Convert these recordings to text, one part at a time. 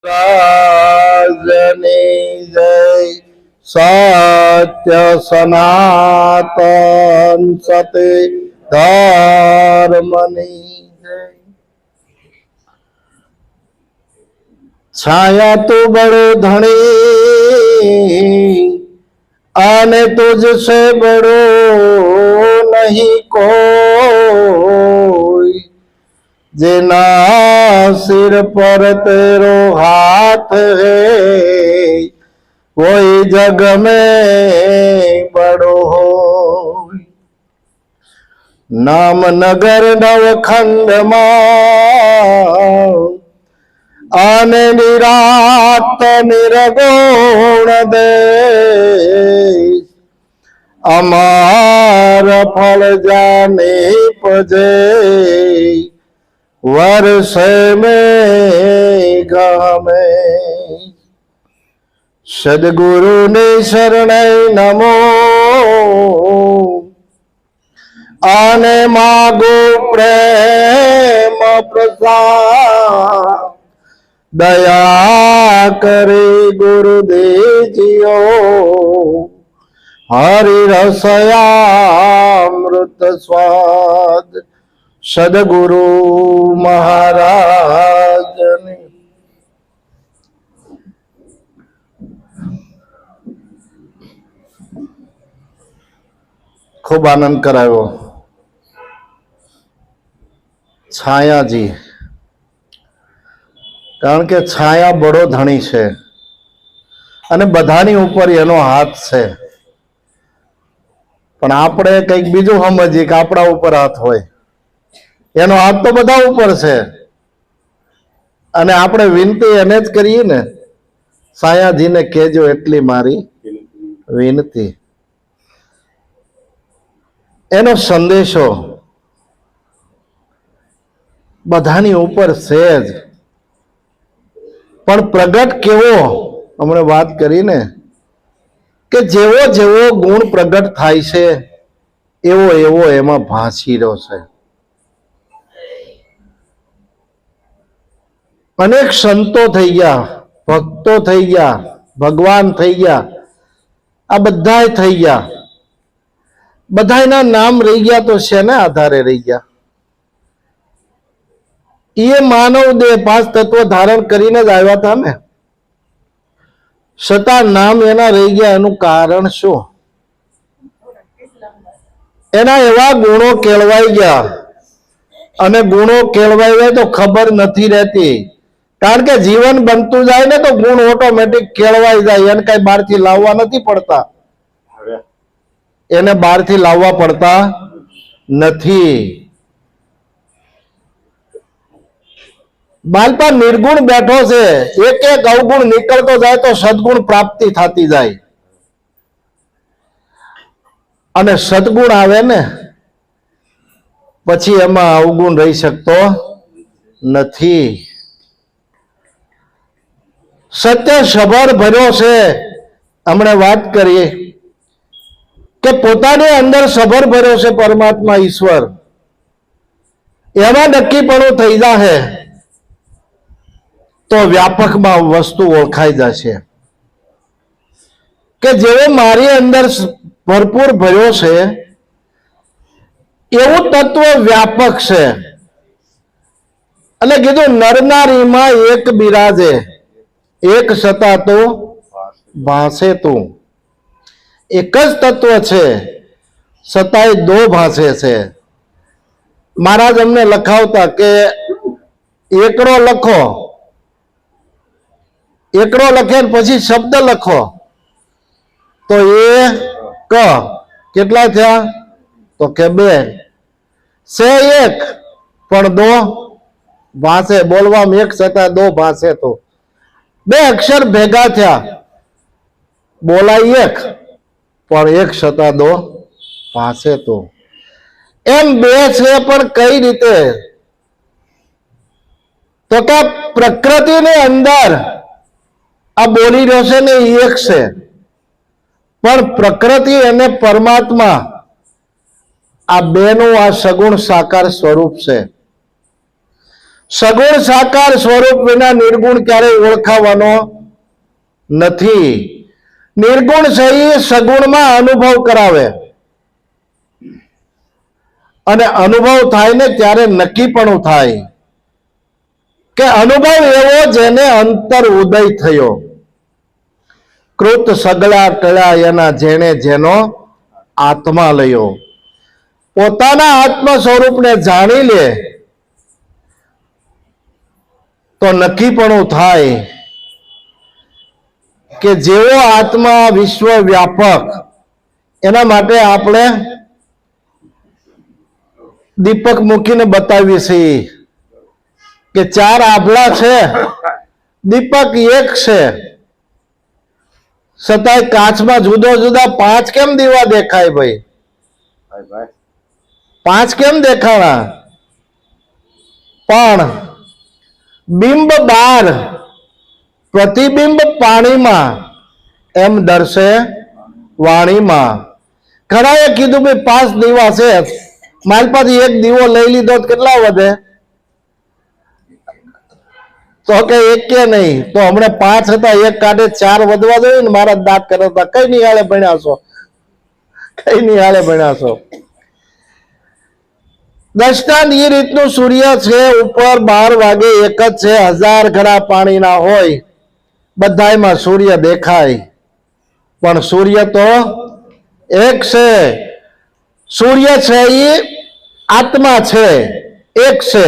રાજની જય સત્ય સનાતન સતે ધર્મની જય। છાયા તું બડો ધણી આને તુझसे बड़ो नहीं कोई, जिना सिर पर तेरो हाथ है वही जग में बड़ो हो। नाम नगर नवखंड માં આને નિરાત નિર્ગુણ દેશ, અમાર ફળ જાને પજે वर्षे में गमे। सदगुरु ने शरण नमो आने मागो प्रेम प्रसाद, दया करे गुरुदेव जियो हरि रसयामृत स्वाद। सदगुरु महाराज ने खूब आनंद करायो। छायाजी, कारण के छाया बड़ो धणी छे अने बधानी ऊपर एनो हाथ छे, पण आपणे कंईक बीजुं समजीए के आपणा ऊपर हाथ होय। एनो हाथ तो बधा ऊपर छे अने आपणे विनती एने ज करीए ने, सायाजी ने कहेजो एटली मारी विनती। एनो संदेशो बधानी ऊपर छे ज, पण प्रगट केवो हमणे वात करी ने के जेवो जेवो गुण प्रगट थाय छे एवो एवो एमां भासीरो छे। अनेक संतो थई गया, भक्तो थई गया, भगवान थई गया, आ बधाय थई गया। बधायना नाम रही गया तो शेना आधारे रही गया? ये मानव देह 5 तत्व धारण करीने ज आव्या था ने, छतां नाम एना रही गया। एनुं कारण शुं? एना एवा गुणो केळवाई गया, अने गुणो केळवाई गया तो खबर नथी रहती। कारण के जीवन बनतुं जाय ने तो गुण ऑटोमेटिक केळवाई जाय, एने काई बहारथी लाववा नथी पड़ता, एने बहारथी लाववा पड़ता नथी। बालपा निर्गुण बैठो छे, एक एक अवगुण निकलतो जाय तो सद्गुण प्राप्ति थती जाय, अने सद्गुण आवे ने पछी एमां अवगुण रही शकतो नथी। सत्य सबर भर्यो छे। हमणे वात करीए के पोतानी अंदर सबर भर्यो छे परमात्मा ईश्वर, एवा नक्कीपणुं थई जाशे तो व्यापक में वस्तु ओळखाई जशे के जेवो मारी अंदर भरपूर भर्यो छे एवुं तत्व व्यापक छे। अने कीधुं नर नारी में एक बिराजे, एक छतां तो भासे तू। एक ज तत्व छे छतांय दो भासे छे। महाराज अमने लखावता के एकड़ो लखो, एकड़ो लखे पछी शब्द लखो तो एक केटला थया तो के 2 से एक पण 2 भाषे बोलवा में एक छतां 2 भाषे तो 2 अक्षर भेगा थया बोलाय एक पण एक छतां 2 भाषे तो एम 2 छे पण कई रीते तो के प्रकृति ने अंदर आ बोली रह्यो छे ने एक छे पण प्रकृति अने परमात्मा आ बेनु आ सगुण साकार स्वरूप छे। સગુણ સાકાર સ્વરૂપ વિના નિર્ગુણ ક્યારેય ઓળખાવાનો નથી. નિર્ગુણ છે એ સગુણમાં અનુભવ કરાવે, અને અનુભવ થાય ને ત્યારે નક્કી પણ થાય કે અનુભવ એવો જેને અંતર ઉદય થયો. કૃત સગળા ટળ્યા એના જેણે જેનો આત્મા લયો. પોતાના આત્મ સ્વરૂપને જાણી લે તો નક્કી પણ થાય કે જેવો આત્મા વિશ્વ વ્યાપક, એના માટે આપણે દીપક મૂકીને બતાવીએ છીએ કે 4 આભલા છે, દીપક એક છે, છતાંય કાચમાં જુદા જુદા 5 કેમ દીવા દેખાય? ભાઈ 5 કેમ દેખાણા? પણ બિંબ બાર, પ્રતિબિંબ પાણીમાં, એમ દર્શે વાણીમાં. ઘણાએ કીધું ભાઈ 5 દીવા છે, મારી પાસે એક દીવો લઈ લીધો તો કેટલા વધે? તો કે એક કે નહીં, તો હમણાં 5 હતા, એક કાઢે 4 વધવા જોઈએ ને. મારા દાંત કરતા કઈ નહીં હાલે ભણ્યા કઈ નહીં હાલે ભણ્યા. દ્રષ્ટાંત એ રીતનું સૂર્ય છે ઉપર 12 વાગે એક જ છે, 1000 ઘડા પાણીના હોય, બધાયમાં સૂર્ય દેખાય, પણ સૂર્ય તો એક છે. સૂર્ય છે એ આત્મા છે, એક છે,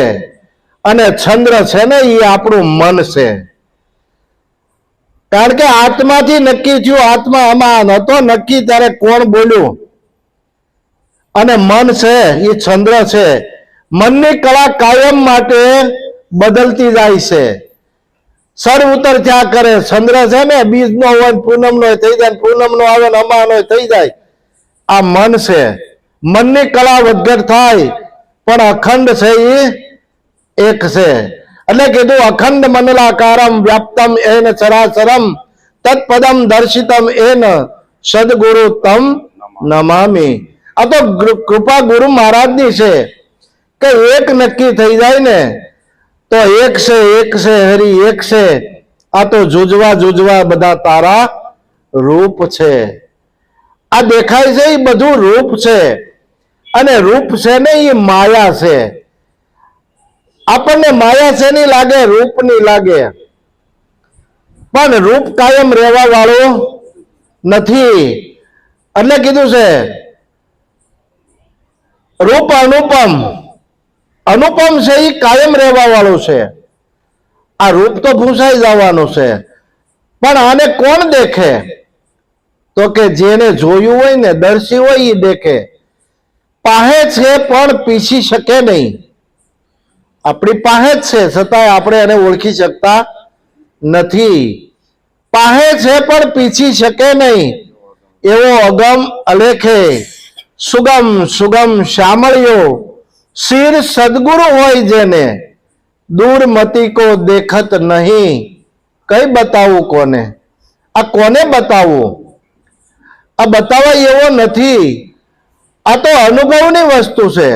અને ચંદ્ર છે ને એ આપણું મન છે. કારણ કે આત્માથી નક્કી થયું, આત્મા આમાં નતો નક્કી ત્યારે કોણ બોલ્યું? અને મન છે એ ચંદ્ર છે. મનની કળા કાયમ માટે બદલતી જાય છે, સર ઉતર થયા કરે. ચંદ્ર છે ને બીજ નો હોય પૂનમ નો થઈ જાય, પૂનમ નો આવે ને અમા નો થઈ જાય. આ મન છે, મનની કળા વધઘટ થાય, પણ અખંડ છે એ એક છે. એટલે કીધું અખંડ મંડલાકારમ વ્યાપ્તમ એન ચરાચરમ તત્પદમ દર્શિતમ એન સદગુરુ તમ નમામી. આ તો કૃપા ગુરુ મહારાજની છે કે એક નક્કી થઈ જાય ને તો એક છે હરી એક છે. આ તો જુજવા જુજવા બધા તારા રૂપ છે. આ દેખાય છે એ બધું રૂપ છે, અને રૂપ છે ને એ માયા છે. આપણને માયા છે ની લાગે, રૂપ ની લાગે, પણ રૂપ કાયમ રહેવા વાળું નથી. એટલે કીધું છે રૂપ અનુપમ. અનુપમ છે એ કાયમ રહેવા વાળું છે. આ રૂપ તો ભૂસાઈ જવાનું છે, પણ આને કોણ દેખે? તો કે જેને જોયું હોય ને, દર્શી હોય એ દેખે. પાહે છે પણ પીછી શકે નહીં. આપણી પાસે જ છે, છતાંય આપણે એને ઓળખી શકતા નથી. પાહે છે પણ પીછી શકે નહીં, એવો અગમ અલેખે સુગમ સુગમ શામળિયો શિર સદગુરુ હોય જેને, દૂર મતી કો દેખત નહીં. કઈ બતાવું કોને? આ કોને બતાવવું? આ બતાવવા એવો નથી. આ તો અનુભવની વસ્તુ છે.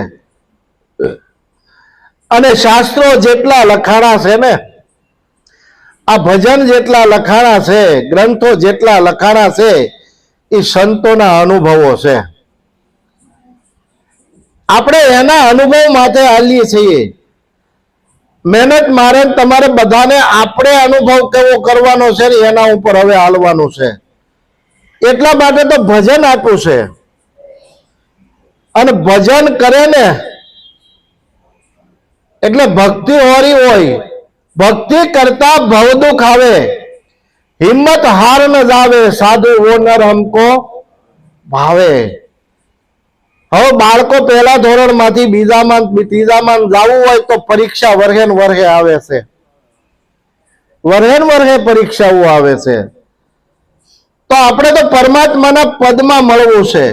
અને શાસ્ત્રો જેટલા લખાણા છે ને, આ ભજન જેટલા લખાણા છે, ગ્રંથો જેટલા લખાણા છે, એ સંતોના અનુભવો છે. આપણે એના અનુભવ માટે હાલીએ છીએ. મહેનત મારે તમારે બધાને આપણે અનુભવ કેવો કરવાનો છે ને એના ઉપર હવે હાલવાનું છે. એટલા માટે તો ભજન આપ્યું છે. અને ભજન કરે ને એટલે ભક્તિ હોરી હોય. ભક્તિ કરતા ભવદુખ આવે, હિંમત હાર ન જાવે, સાધુ વો નર હમકો ભાવે. હવે બાળકો પહેલા ધોરણ માંથી બીજામાં ત્રીજામાં જવું હોય તો પરીક્ષા વર્ષે ને વર્ષે આવે છે. વર્ષે ને વર્ષે પરીક્ષાઓ આવે છે. તો આપણે તો પરમાત્માના પદમાં મળવું છે,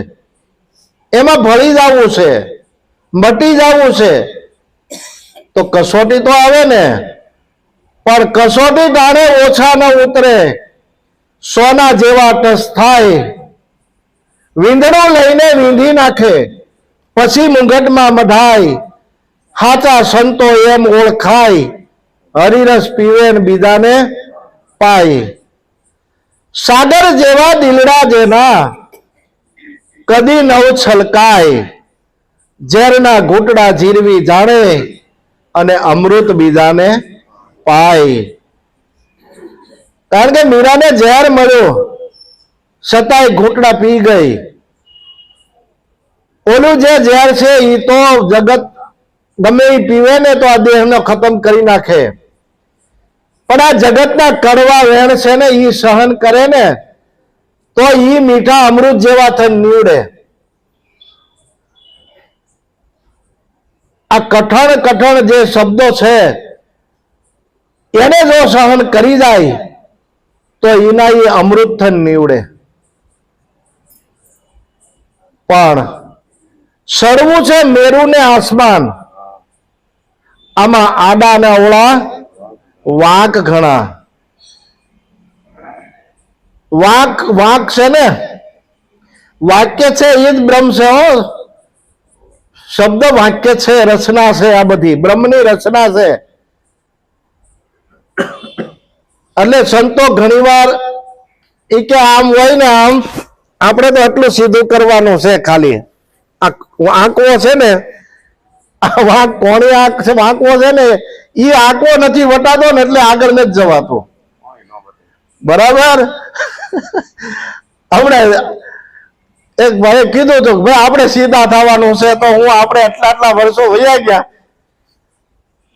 એમાં ભળી જવું છે, મટી જવું છે. તો કસોટી તો આવે ને, પણ કસોટી ટાણે ઓછા ન ઉતરે. સોના જેવા ટસ થાય, વીંધણો લઈને વીંધી નાખે, પછી મુંગટમાં મઢાય. હાચા સંતો એમ ઓળખાય, હરિરસ પીવે ને બીજાને પાય. સાગર જેવા દિલડા જેના કદી નવ છલકાય, ઝેરના ઘૂંટડા જીરવી જાણે અને અમૃત બીજાને પાય. કારણ કે મીરાને ઝેર મળ્યો છતાંય ઘૂંટડા પી ગઈ. ઓલું જે ઝેર છે એ તો જગત ગમે એ પીવે ને તો આ દેહને ખતમ કરી નાખે, પણ આ જગતના કડવા વેણ છે ને એ સહન કરે ને તો ઈ મીઠા અમૃત જેવા થઈને નીવડે. આ કઠણ કઠણ જે શબ્દો છે એને જો સહન કરી જાય તો એના એ અમૃત થઈને નીવડે. પણ સડવું છે મેરુ ને આસમાન, આમાં આડા ને અવળા વાંક ઘણા. વાંક છે ને, વાક્ય છે એ જ બ્રહ્મ છે. હો, શબ્દ વાક્ય છે, રચના છે, આ બધી બ્રહ્મની રચના છે. એટલે સંતો ઘણીવાર એ કે આમ હોય ને આમ, આપણે તો એટલું સીધું કરવાનું છે. ખાલી આંકવો છે ને, વાંક કોણી આંક છે, વાંકવો છે ને એ આંકવો નથી વટાતો ને એટલે આગળ નથી જવાતું. બરાબર. હમણાં એક ભાઈ કીધું હતું ભાઈ આપણે સીધા થવાનું છે, તો આપણે આટલા વર્ષો વયા ગયા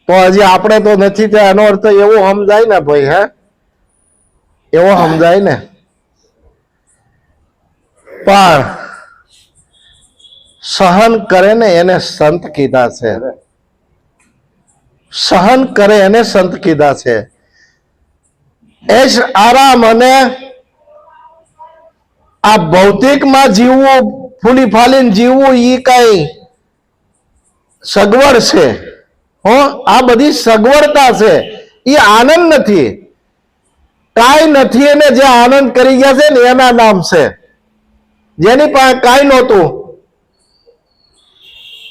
તો હજી આપણે તો નથી થયા. એનો અર્થ એવો સમજાય ને ભાઈ, હે એવો સમજાય ને. પણ સહન કરે ને એને સંત કીધા છે. સહન કરે એને સંત કીધા છે. એશ આરામ અને આ ભૌતિકમાં જીવવું, ફૂલી ફાલીને જીવવું એ કઈ સગવડ છે. હો, આ બધી સગવડતા છે, એ આનંદ નથી. કાંઈ નથી એને જે આનંદ કરી ગયા છે ને એના નામ છે. જેની પાસે કાંઈ નહોતું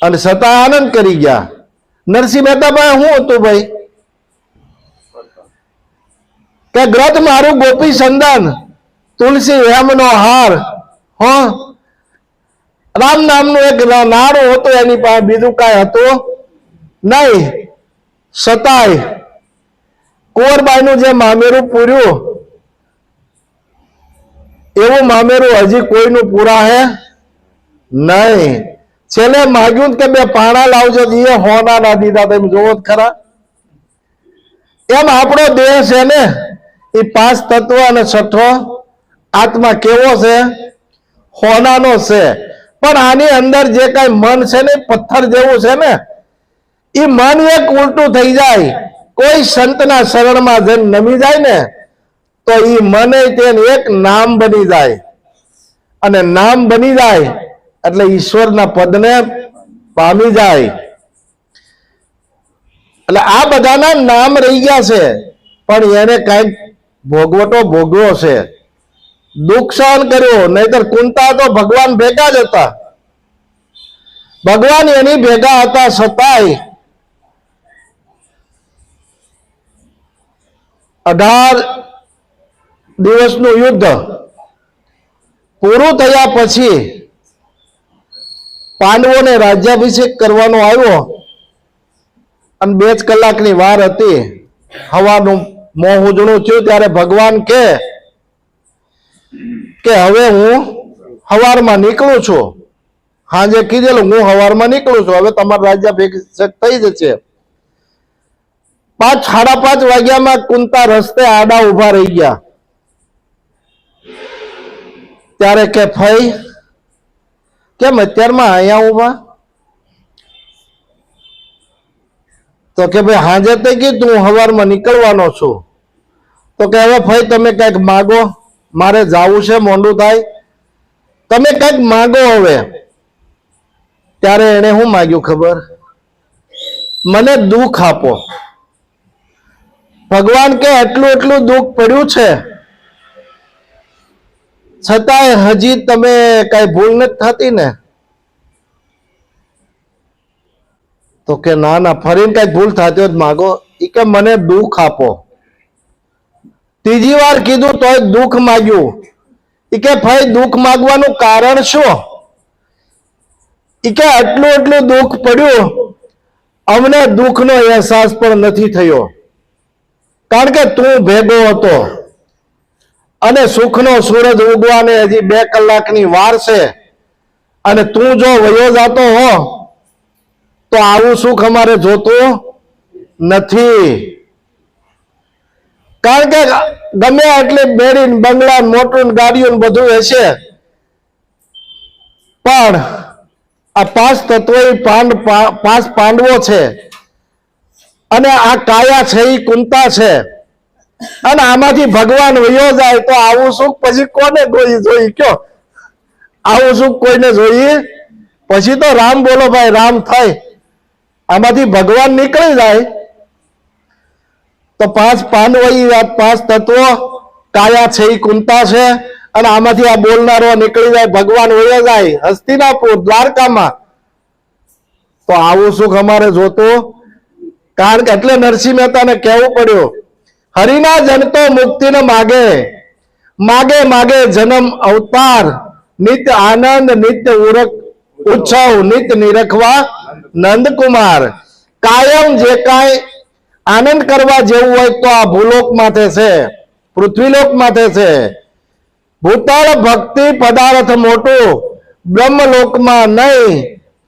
અને છતાં આનંદ કરી ગયા. નરસિંહ મહેતા પાસે શું હતું ભાઈ? કે ગ્રથ મારું ગોપી સંદન, તુલસી હેમનો હાર. હો, રામ નામનું એક નાણું હતું એની પાસે, બીજું કાંઈ હતું નહીં. છતાંય કુંવરબાઈનું જે મામેરું પૂર્યું એવું મામેરું હજી કોઈનું પૂરા હે નહીં. છેલ્લે માગ્યું કે બે પાણા લાવજો, એ હોના ના દીધા. તમે જોવો જ ખરા. એમ આપણો દેહ છે ને એ 5 તત્વ અને 6 આત્મા કેવો છે? હોનાનો છે. પણ આની અંદર જે કઈ મન છે ને પથ્થર જેવું છે ને, એ મન એક ઉલટું થઈ જાય, કોઈ સંતના શરણમાં જઈને નમી જાય ને તો એ મને તેને એક નામ બની જાય. અને નામ બની જાય એટલે ઈશ્વરના પદને પામી જાય. એટલે આ બધાના નામ રહી ગયા છે, પણ એને કઈક ભોગવટો ભોગવ્યો છે, દુઃખ સહન કર્યો. નહીતર કુંતા તો ભગવાન ભેગા જ હતા, ભગવાન એની ભેગા હતા. છતાંય 18 દિવસનું યુદ્ધ પૂરું થયા પછી પાંડવોને રાજ્યાભિષેક કરવાનો આવ્યો અને 2 જ કલાકની વાર હતી. હવાનું મોં ઉજળું થયું ત્યારે ભગવાન કે હવે હું હવારમાં નીકળું છું. હાજે કીધેલું હું હવારમાં નીકળું છું, હવે તમારા રાજ્યાભિષેક થઈ જશે. 5 સાડા 5 વાગ્યામાં કુંતા રસ્તે આડા ઉભા રહી ગયા. ત્યારે કે ફઈ કેમ અત્યારમાં અહીંયા ઉભા? તો કે ભાઈ હાજે તે કીધું હું હવારમાં નીકળવાનો છું. તો કે હવે ફઈ તમે કઈક માગો, મારે જાવું છે, મોડું થાય, તમે કઈક માગો હવે. ત્યારે એને શું માગ્યું ખબર? મને દુઃખ આપો. ભગવાન કે એટલું દુઃખ પડ્યું છે છતાંય હજી તમે કઈ ભૂલ નથી થતી ને? તો કે ના ના, ફરીને કઈ ભૂલ થતી હોય તો માગો. એ કે મને દુઃખ આપો. ત્રીજી વાર કીધું તોય દુઃખ માગ્યું. એ કે ભાઈ દુઃખ માગવાનું કારણ શું? એ કે આટલું એટલું દુઃખ પડ્યું, અમને દુઃખનો અહેસાસ પણ નથી થયો, કારણ કે તું ભેગો હતો અને સુખનો સૂરજ ઉગવાને હજી 2 કલાકની વાર છે, અને તું જો વયો જાતો હો તો આવું સુખ અમારે જોતું નથી. કારણ કે ગમે એટલી બેડી બંગલા મોટું ગાડીઓ બધું હશે, પણ આ 5 તત્વો 5 પાંડવો છે, અને આ કાયા છે એ કુંતા છે, અને આમાંથી ભગવાન વયો જાય તો આવું સુખ પછી કોને જોઈ કયો? આવું સુખ કોઈને જોઈએ? પછી તો રામ બોલો ભાઈ, રામ થાય. આમાંથી ભગવાન નીકળી જાય તો 5 પાંડવો 5 તત્વો કાયા છે એ કુંતા છે, અને આમાંથી આ બોલનારો નીકળી જાય, ભગવાન વયો જાય હસ્તિનાપુર દ્વારકામાં, તો આવું સુખ અમારે જોતું. કારણ કે એટલે નરસિંહ મહેતાને કહેવું પડ્યું, હરિના જન તો મુક્તિને માગે, માગે માગે જન્મ અવતાર, નિત્ય આનંદ નિત્ય ઉત્સવ, નિત્ય નિરખવા નંદકુમાર. કાયમ જે કાંઈ આનંદ કરવા જેવું હોય તો આ ભૂલોક માથે છે, પૃથ્વીલોક માથે છે. ભૂતળ ભક્તિ પદાર્થ મોટું, બ્રહ્મલોકમાં નહીં,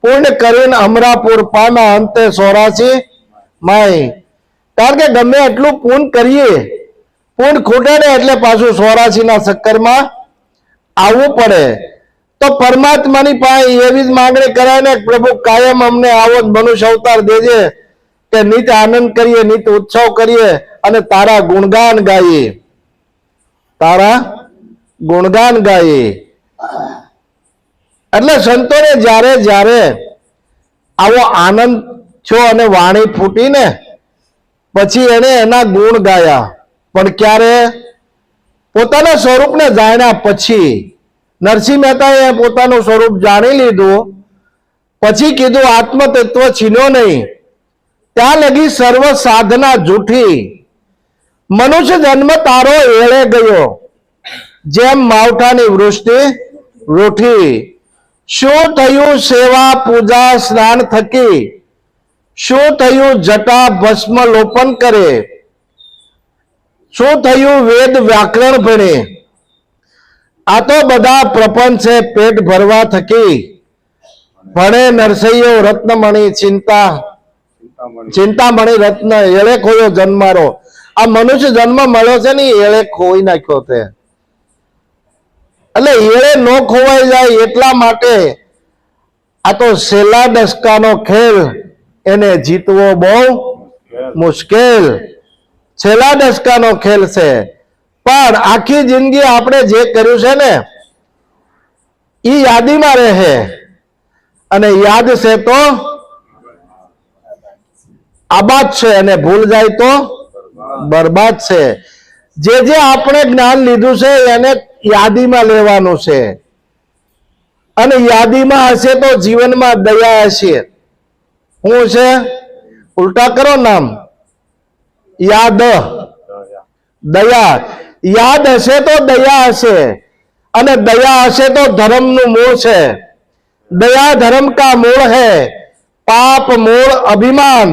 પૂર્ણ કરીને અમરાપુર પાના અંતે 84 માય. કારણ કે ગમે એટલું પૂર્ણ કરીએ, પૂર્ણ ખૂટે ને એટલે પાછું 84 ના ચક્કરમાં આવવું પડે. તો પરમાત્માની પાસે એવી જ માંગણી કરાય ને, પ્રભુ કાયમ અમને આવો જ મનુષ્ય અવતાર દેજે કે નિત્ય આનંદ કરીએ, નિત્ય ઉત્સવ કરીએ અને તારા ગુણગાન ગાઈએ, તારા ગુણગાન ગાઈએ. એટલે સંતોને જ્યારે જ્યારે આવો આનંદ થયો અને વાણી ફૂટી ને, પછી એને એના ગુણ ગાયા. પણ ક્યારે? પોતાના સ્વરૂપને જાણ્યા પછી. નરસિંહ મહેતાએ પોતાનું સ્વરૂપ જાણી લીધું, પછી કીધું આત્મ તત્વ છીન્યો નહીં, ત્યાં લગી સર્વ સાધના જૂઠી. મનુષ્ય જન્મ તારો એળે ગયો, જેમ માવઠાની વૃષ્ટિ રૂઠી. શું થયું સેવા પૂજા સ્નાન થકી? શું થયું જટા ભસ્મ લોપન કરે? શું થયું વેદ વ્યાકરણ ભણે? આ તો બધા પ્રપંચ છે પેટ ભરવા થકી. ભણે નરસૈયો રત્નમણી ચિંતામણી રત્ન, એળે ખોયો જન્મારો. આ મનુષ્ય જન્મ મળ્યો છે ને, એળે ખોઈ નાખ્યો છે. એટલે એળે ન ખોવાઈ જાય એટલા માટે આ તો છેલ્લા દશકાનો ખેલ, એને જીતવો બહુ મુશ્કેલ. છેલ્લા દશકાનો ખેલ છે, પણ આખી જિંદગી આપણે જે કર્યું છે ને એ યાદીમાં રહે, અને યાદ છે તો આબાદ છે, અને ભૂલ જાય તો બરબાદ છે. જે જે આપણે જ્ઞાન લીધું છે એને યાદીમાં લેવાનું છે, અને યાદીમાં હશે તો જીવનમાં દયા હશે. શું છે? ઉલટા કરો નામ. યાદ દયા. યાદ હશે તો દયા હશે, અને દયા હશે તો ધર્મનું મૂળ છે. दया धर्म का मूल है, पाप मूल अभिमान,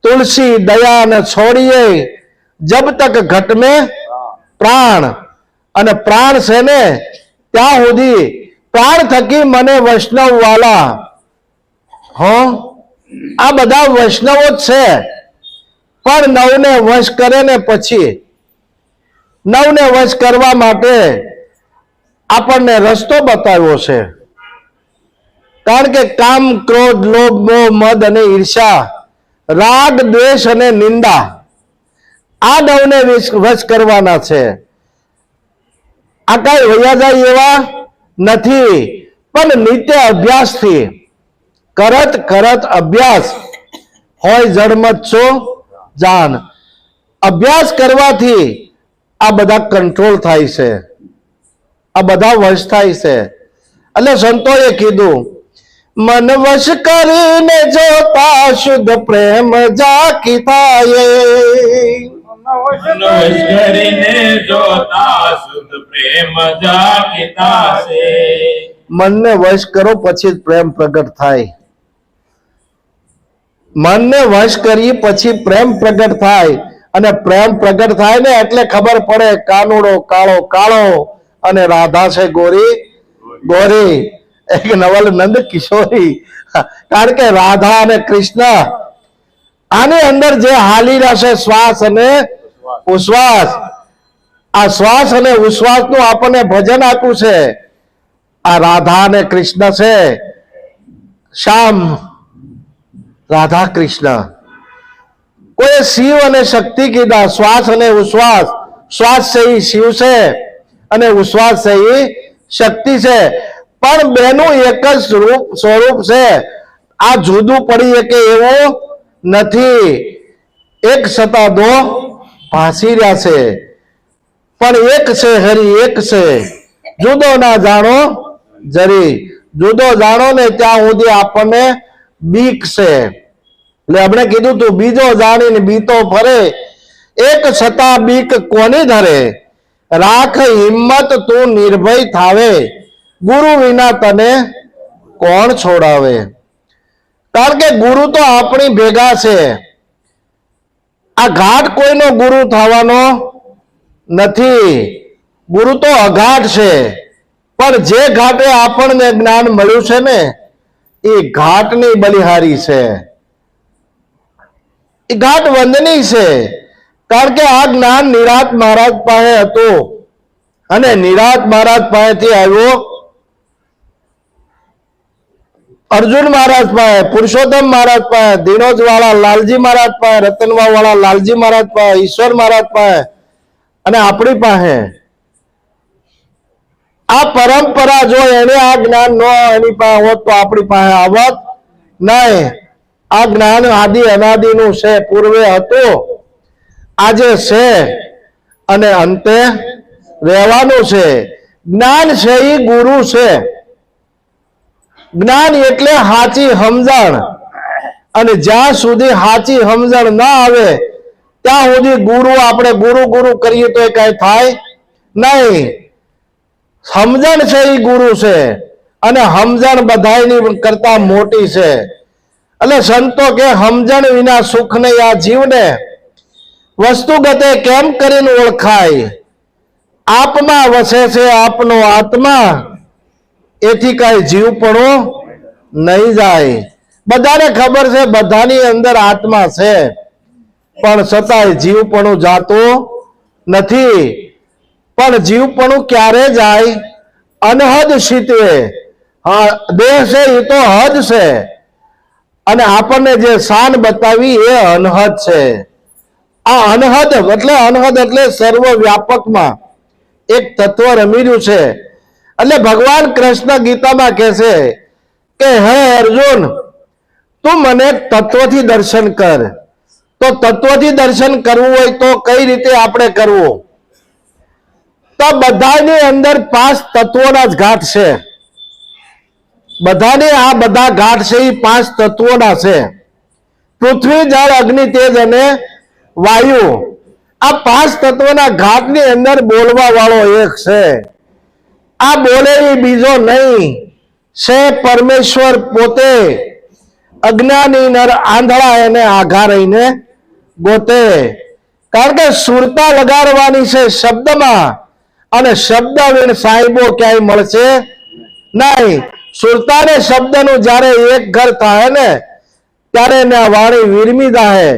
तुलसी दया न छोड़िए जब तक घट में प्राण. અને પ્રાણ છે ને ત્યાં સુધી પ્રાણ થકી મને વૈષ્ણવ વાલા. આ બધા વૈષ્ણવો જ છે, પણ નવને વશ કરે ને પછી નવને વશ કરવા માટે આપણને રસ્તો બતાવ્યો છે. કારણ કે કામ ક્રોધ લોભ મોહ મદ અને ઈર્ષા, રાગ દ્વેષ અને નિંદા, આ નવને વશ કરવાના છે. આ કઈ વયા જાય એવા નથી, પણ નિત્ય અભ્યાસથી કરત કરત અભ્યાસ હોય જળમત છો જાન. અભ્યાસ કરવાથી આ બધા કંટ્રોલ થાય છે, આ બધા વશ થાય છે. એટલે સંતોએ કીધું મન વશ કરીને જોતા શુદ્ધ પ્રેમ જાકી થાય મન વશ કરીને જોતા શુદ્ધ પ્રેમ જાગીતા છે. મનને વશ કરો પછી જ પ્રેમ પ્રગટ થાય મનને વશ કરી પછી પ્રેમ પ્રગટ થાય અને પ્રેમ પ્રગટ થાય ને એટલે ખબર પડે કાનુડો કાળો કાળો અને રાધા છે ગોરી ગોરી એક નવલ નંદ કિશોરી કારણ કે રાધા અને કૃષ્ણ આની અંદર જે હાલી રહેશે શ્વાસ અને ઉશ્વાસ આ શ્વાસ અને ઉશ્વાસ નું આપણને ભજન આપ્યું છે આ રાધા અને કૃષ્ણ છે શ્યામ રાધા કૃષ્ણ કોઈ શિવ અને શક્તિ કીધા શ્વાસ અને ઉશ્વાસ શ્વાસ છે એ શિવ છે અને ઉશ્વાસ છે એ શક્તિ છે પણ બેનું એક જ સ્વરૂપ છે આ જુદું પડી કે એવું નથી એક છતાં દો ભાસી રહ્યા છે પણ એક છે હરી એક છે જુદો ના જાણો જરી જુદો જાણો ને ત્યાં સુધી આપણને બીક છે એટલે આપણે કીધું તું બીજો જાણીને બીતો ફરે એક છતાં બીક કોની ધરે રાખ હિંમત તું નિર્ભય થાવે ગુરુ વિના તને કોણ છોડાવે કારણ કે ગુરુ તો આપણી ભેગા છે આ ઘાટ કોઈનો ગુરુ થવાનો નથી ગુરુ તો અઘાટ છે પણ જે ઘાટે આપણને જ્ઞાન મળ્યું છે ને એ ઘાટની બલિહારી છે એ ઘાટ વંદની છે કારણ કે આ જ્ઞાન નિરાત મહારાજ પાસે હતું અને નિરાત મહારાજ પાસેથી આવ્યો અર્જુન મહારાજ પાસે પુરુષોત્તમ મહારાજ પાસે દિનોજ વાળા લાલજી મહારાજ પાસે રતનવા વાળા લાલજી મહારાજ પાસે ઈશ્વર મહારાજ પાસે અને આપણી પાસે આ પરંપરા જો એને આ જ્ઞાન ન એની પાસે હોત તો આપણી પાસે આવત નહીં આ જ્ઞાન આદિ અનાદિ નું છે પૂર્વે હતું આજે છે અને અંતે રહેવાનું છે જ્ઞાન છે એ ગુરુ છે જ્ઞાન એટલે હાચી સમજણ અને જ્યાં સુધી હાચી સમજણ ના આવે ત્યાં સુધી ગુરુ આપણે ગુરુ ગુરુ કરીએ તો કઈ થાય નહીં સમજણ છે એ ગુરુ છે અને સમજણ બધાની કરતા મોટી છે એટલે સંતો કે સમજણ વિના સુખ નહીં આ જીવને વસ્તુગતે કેમ કરીને ઓળખાય આપમાં વસે છે આપનો આત્મા એથી કઈ જીવપણું નહીં જાય બધાને ખબર છે બધાની અંદર આત્મા છે પણ છતાંય જીવપણું જાતું નથી પણ જીવપણું ક્યારે જાય અનહદ શીતવે હા દેહ છે એ તો હદ છે અને આપણને જે શાન બતાવી એ અનહદ છે આ અનહદ એટલે સર્વ વ્યાપકમાં એક તત્વ રમી છે એટલે ભગવાન કૃષ્ણ ગીતામાં કહે છે કે હે અર્જુન તું મને તત્વથી દર્શન કર તો તત્વથી દર્શન કરવું હોય તો કઈ રીતે આપણે કરવું તો બધાની અંદર 5 તત્વોના જ ઘાટ છે બધાને આ બધા ઘાટ છે એ 5 તત્વોના છે પૃથ્વી જળ અગ્નિ તેજ અને વાયુ આ 5 તત્વોના ઘાટની અંદર બોલવા વાળો એક છે આ બોલે એ બીજો નહીં છે પરમેશ્વર પોતે અજ્ઞાની નર આંધળા એને આઘા રહીને ગોતે કારણ કે સુરતા લગાડવાની છે શબ્દમાં અને શબ્દ વિણ સાહેબો ક્યાંય મળશે નહીં સુરતાને શબ્દનું જ્યારે એક ઘર થાય ને ત્યારે એને વાણી વીરમી જાય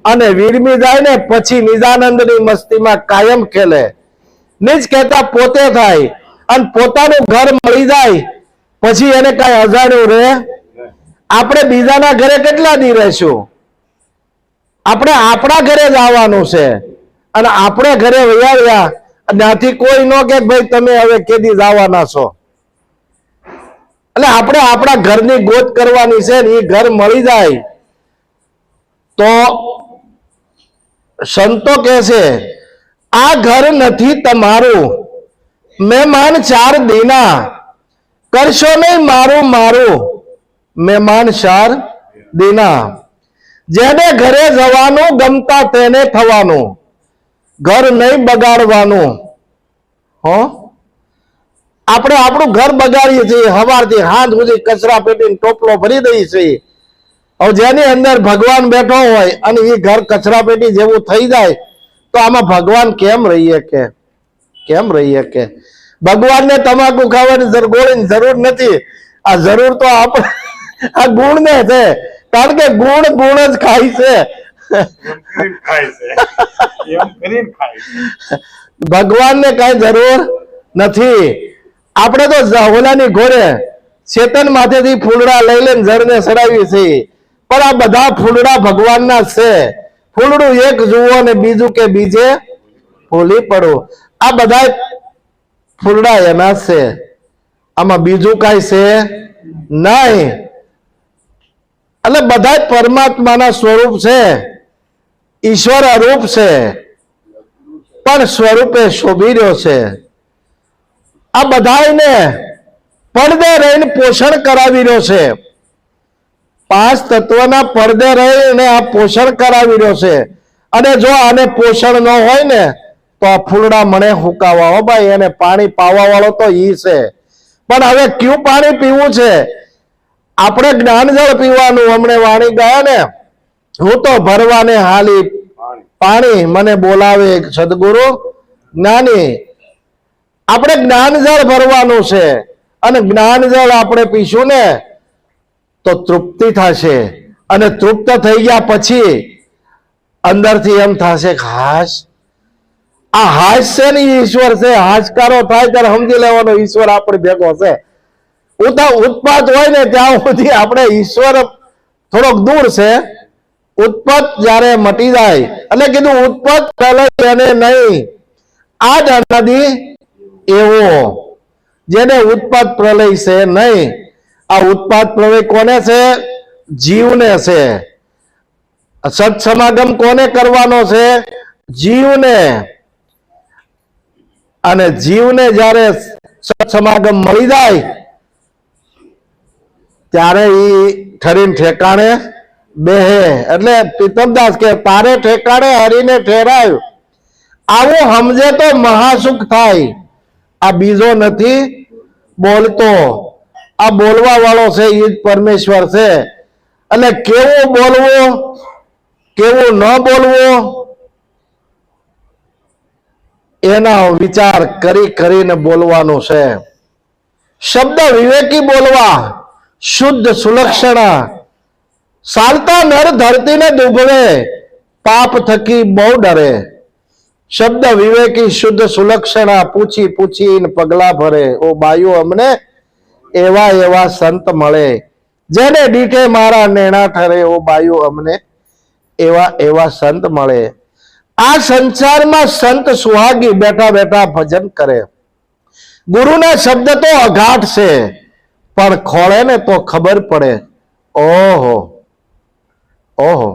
અને વીરમી જાય ને પછી નિજાનંદની મસ્તીમાં કાયમ ખેલે નિજ કહેતા પોતે થાય અને પોતાનું ઘર મળી જાય પછી એને કઈ અજાણ્યું રહે આપણે બીજાના ઘરે કેટલા દી રહેશું આપણે આપણા ઘરે જ આવવાનું છે અને આપણે ઘરે વૈયા ત્યાંથી કોઈ ન કે ભાઈ તમે હવે કેદી જવાના છો એટલે આપણે આપણા ઘરની ગોત કરવાની છે ને એ ઘર મળી જાય તો સંતો કહે છે આ ઘર નથી તમારું મહેમાન 4 દીના કરશો નહીં મારું મારું મહેમાન શાર દીના. જેને ઘરે જવાનું ગમતા તેને થવાનું, ઘર નહીં બગાડવાનું. હો, આપણે આપણું ઘર બગાડીએ છીએ, સવારથી સાંજ સુધી કચરા પેટીને ટોપલો ભરી દઈએ છીએ. હવે જેની અંદર ભગવાન બેઠો હોય અને એ ઘર કચરા પેટી જેવું થઈ જાય તો આમાં ભગવાન કેમ રહીએ કે? કેમ રહીએ કે? ભગવાનને તમાકુ ખાવાની ગોળીની જરૂર નથી. આ જરૂર તો આપણે આ ગુણ ને છે, કારણ કે ગુણ ગુણ જ ખાય છે. ભગવાનને કઈ જરૂર નથી. આપણે તો ઓલાની ઘોડે ચેતન માથેથી ફૂલડા લઈ લઈને જળને ચડાવી છે, પણ આ બધા ફૂલડા ભગવાનના છે. ફૂલડું એક જુઓ ને બીજું કે બીજે ભૂલી પડો. આ બધા ફૂલડા એના છે, આમાં બીજું કઈ છે નહીં. એટલે બધા પરમાત્માના સ્વરૂપ છે, ઈશ્વર અરૂપ છે, પણ સ્વરૂપે શોભી રહ્યો છે. આ બધાને પડદે રહીને પોષણ કરાવી રહ્યો છે. પાંચ તત્વના પડદે રહીને આ પોષણ કરાવી રહ્યો છે. અને જો આને પોષણ ન હોય ને તો આ ફૂલડા મને હુકાવા. હો ભાઈ, એને પાણી પાવા વાળો તો ઈ છે. પણ હવે ક્યું પાણી પીવું છે? આપણે જ્ઞાનજળ પીવાનું. હમણે વાણી ગયા ને, હું તો ભરવાને હાલી પાણી, મને બોલાવે સદગુરુ જ્ઞાની. આપણે જ્ઞાનજળ ભરવાનું છે, અને જ્ઞાનજળ આપણે પીશું ને તો તૃપ્તિ થશે. અને તૃપ્ત થઈ ગયા પછી અંદરથી એમ થશે કે હાશ, આ હાશ છે ને ઈશ્વર છે. હાશકારો થાય ત્યારે સમજી લેવાનો ઈશ્વર આપણે ભેગો છે. ઉત્પાત હોય ને ત્યાં સુધી આપણે ઈશ્વર થોડોક દૂર છે. ઉત્પત જયારે મટી જાય, એટલે કીધું ઉત્પત પ્રલય એને નહીં, આ જ અનાદિ એવો જેને ઉત્પાદ પ્રલય છે નહીં. આ ઉત્પાદ પ્રલય કોને છે? જીવને છે. સત્સમાગમ કોને કરવાનો છે? જીવને. અને જીવને જ્યારે સત્સમાગમ મળી જાય ત્યારે ઈ ઠરીને ઠેકાણે બેહે. એટલે પીતમદાસ કે તારે ઠેકાણે હરીને ઠેરાય. આવું સમજે તો મહાસુખ થાય. આ બીજો નથી બોલતો, આ બોલવા વાળો છે એ જ પરમેશ્વર છે. એટલે કેવું બોલવું, કેવું ન બોલવું, એના વિચાર કરી કરીને બોલવાનું છે. શબ્દ વિવેકી બોલવા, શુદ્ધ સુલક્ષણા. ચાલતા નર ધરતીને દુભવે, પાપ થકી બહુ ડરે. શબ્દ વિવેકી શુદ્ધ સુલક્ષણા, પૂછી પૂછીને પગલા ભરે. ઓ બાયો, અમને એવા એવા સંત મળે, જેને દીઠે મારા નેણા ઠરે. ઓ બાયો, અમને એવા એવા સંત મળે. આ સંસારમાં સંત સુહાગી બેઠા બેઠા ભજન કરે. ગુરુના શબ્દ તો અઘાટ છે, પણ ખોળે ને તો ખબર પડે. ઓહો ઓહો,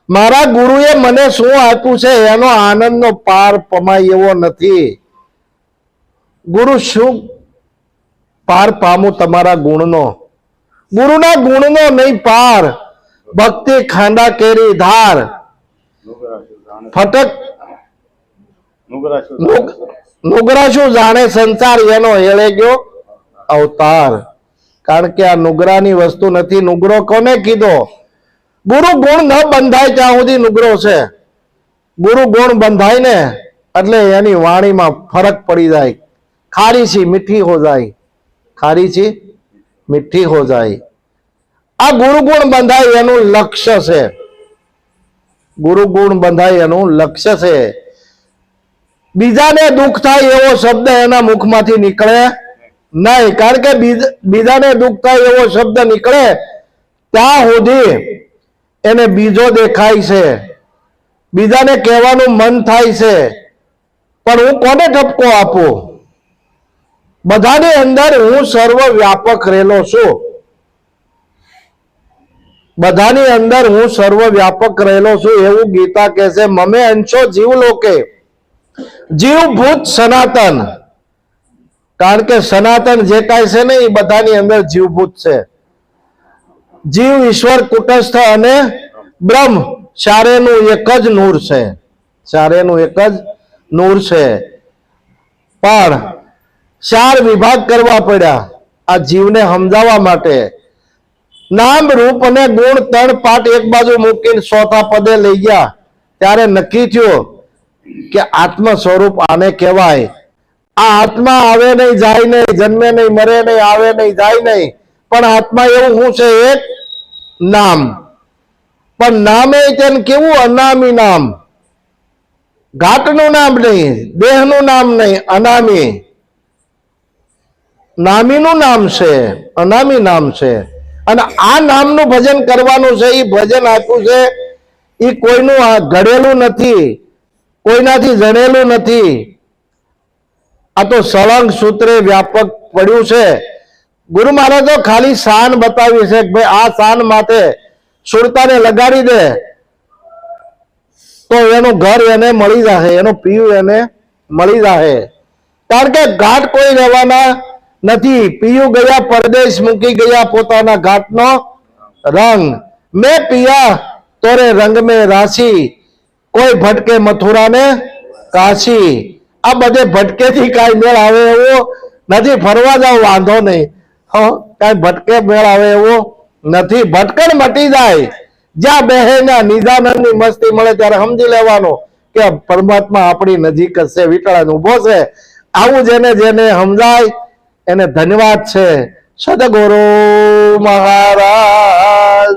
મારા ગુરુએ મને શું આપ્યું છે એનો આનંદનો પાર પમાય એવો નથી. ગુરુ શું પાર પામું તમારા ગુણનો? ગુરુના ગુણનો નહીં પાર. ભક્તિ ખાંડા કેરી ધાર, ફટક નુગરા શું જાણે સંસાર, એનો હેળે ગયો અવતાર. કારણ કે આ નુગરાની વસ્તુ નથી. નુગરો કોને કીધો? ગુરુ ગુણ ન બંધાય ત્યાં સુધી નુગરો છે. ગુરુ ગુણ બંધાય ને એટલે એની વાણીમાં ફરક પડી જાય. ખારી છી મીઠી હો જાય, ખારી છી મીઠી હો જાય. આ ગુરુ ગુણ બંધાય એનું લક્ષ્ય છે. ગુરુ ગુણ બંધાય એનું લક્ષ્ય છે. બીજાને દુઃખ થાય એવો શબ્દ એના મુખમાંથી નીકળે નહીં. કારણ કે બીજાને દુઃખ થાય એવો શબ્દ નીકળે ત્યાં સુધી એને બીજો દેખાય છે, બીજાને કહેવાનું મન થાય છે, પણ હું કોને ઠપકો આપું? બધાની અંદર હું સર્વ વ્યાપક રહેલો છું. બધાની અંદર હું સર્વ વ્યાપક રહેલો છું એવું ગીતા કહે છે. મમે અંશો જીવ લોકે, જીવભૂત સનાતન. કારણ કે સનાતન જે કાંઈ છે ને એ બધાની અંદર જીવભૂત છે. જીવ, ઈશ્વર, કુટસ્થ અને બ્રહ્મ ચારેનું એક જ નૂર છે. ચારેનું એક જ નૂર છે. પણ 4 વિભાગ કરવા પડ્યા આ જીવને સમજાવવા માટે. નામ, રૂપ અને ગુણ 3 પાઠ એક બાજુ મૂકીને 4થા પદે લઈ ગયા ત્યારે નક્કી થયું કે આત્મ સ્વરૂપ આને કહેવાય. આ આત્મા આવે નહીં, જાય નહીં, જન્મે નહીં, મરે નહીં, આવે નહીં, જાય નહીં. પણ આત્મા એવું શું છે? એક નામ. પણ નામે તેને કેવું? અનામી નામ. ઘાટનું નામ નહીં, દેહનું નામ નહીં, અનામી. નામીનું નામ છે, અનામી નામ છે. અને આ નામનું ભજન કરવાનું છે. એ ભજન આપ્યું છે એ કોઈનું ઘડેલું નથી, કોઈનાથી જણેલું નથી. આ તો સળંગ સૂત્રે વ્યાપક પડ્યું છે. ગુરુ મહારાજો ખાલી શાન બતાવી છે કે ભાઈ આ શાન માટે સુરતાને લગાડી દે તો એનું ઘર એને મળી જશે, એનું પીયું એને મળી જશે. કારણ કે ઘાટ કોઈ રહેવાના નથી. પીયું ગયા પરદેશ, મૂકી ગયા પોતાના ઘાટનો રંગ. મેં પિયા તોરે રંગ મેં રાશી, કોઈ ભટકે મથુરા ને કાશી. આ બધે ભટકેથી કાંઈ મેળ આવે એવું નથી. ફરવા જાવ વાંધો નહીં, કાંઈ ભટકે મેળ આવે એવું નથી. ભટકણ મટી જાય જ્યાં બેહે ના નિજાનંદની મસ્તી મળે ત્યારે સમજી લેવાનું કે પરમાત્મા આપણી નજીક જ છે, વિટળાને ઉભો છે. આવું જેને જેને સમજાય એને ધન્યવાદ છે. સદગુરુ મહારાજ.